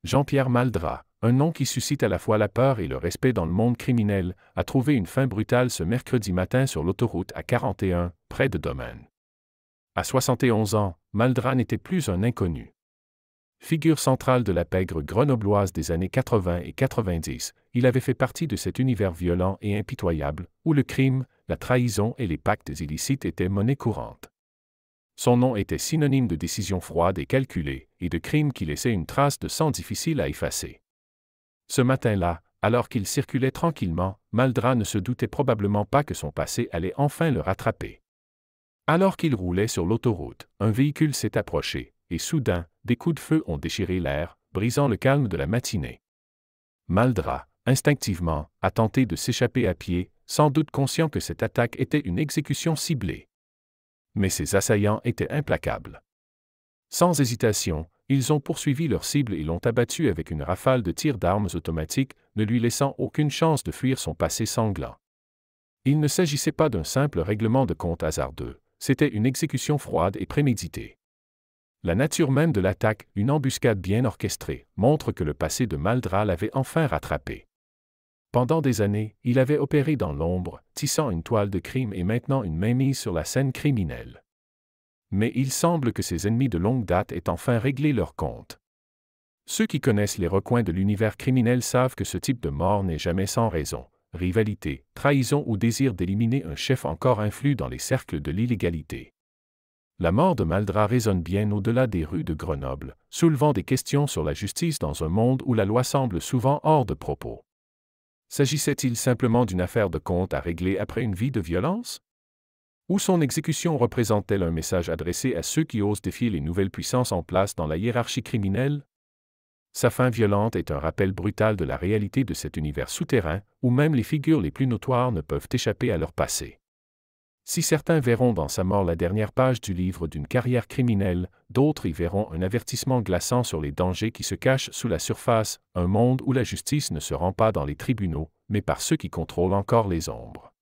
Jean-Pierre Maldras, un nom qui suscite à la fois la peur et le respect dans le monde criminel, a trouvé une fin brutale ce mercredi matin sur l'autoroute A41, près de Domaine. À 71 ans, Maldras n'était plus un inconnu. Figure centrale de la pègre grenobloise des années 80 et 90, il avait fait partie de cet univers violent et impitoyable, où le crime, la trahison et les pactes illicites étaient monnaie courante. Son nom était synonyme de décision froide et calculée, et de crime qui laissait une trace de sang difficile à effacer. Ce matin-là, alors qu'il circulait tranquillement, Maldras ne se doutait probablement pas que son passé allait enfin le rattraper. Alors qu'il roulait sur l'autoroute, un véhicule s'est approché, et soudain, des coups de feu ont déchiré l'air, brisant le calme de la matinée. Maldras, instinctivement, a tenté de s'échapper à pied, sans doute conscient que cette attaque était une exécution ciblée. Mais ses assaillants étaient implacables. Sans hésitation, ils ont poursuivi leur cible et l'ont abattu avec une rafale de tirs d'armes automatiques, ne lui laissant aucune chance de fuir son passé sanglant. Il ne s'agissait pas d'un simple règlement de compte hasardeux, c'était une exécution froide et préméditée. La nature même de l'attaque, une embuscade bien orchestrée, montre que le passé de Maldras l'avait enfin rattrapé. Pendant des années, il avait opéré dans l'ombre, tissant une toile de crime et maintenant une mainmise sur la scène criminelle. Mais il semble que ses ennemis de longue date aient enfin réglé leur compte. Ceux qui connaissent les recoins de l'univers criminel savent que ce type de mort n'est jamais sans raison, rivalité, trahison ou désir d'éliminer un chef encore influe dans les cercles de l'illégalité. La mort de Maldras résonne bien au-delà des rues de Grenoble, soulevant des questions sur la justice dans un monde où la loi semble souvent hors de propos. S'agissait-il simplement d'une affaire de compte à régler après une vie de violence? Ou son exécution représente-t-elle un message adressé à ceux qui osent défier les nouvelles puissances en place dans la hiérarchie criminelle? Sa fin violente est un rappel brutal de la réalité de cet univers souterrain, où même les figures les plus notoires ne peuvent échapper à leur passé. Si certains verront dans sa mort la dernière page du livre d'une carrière criminelle, d'autres y verront un avertissement glaçant sur les dangers qui se cachent sous la surface, un monde où la justice ne se rend pas dans les tribunaux, mais par ceux qui contrôlent encore les ombres.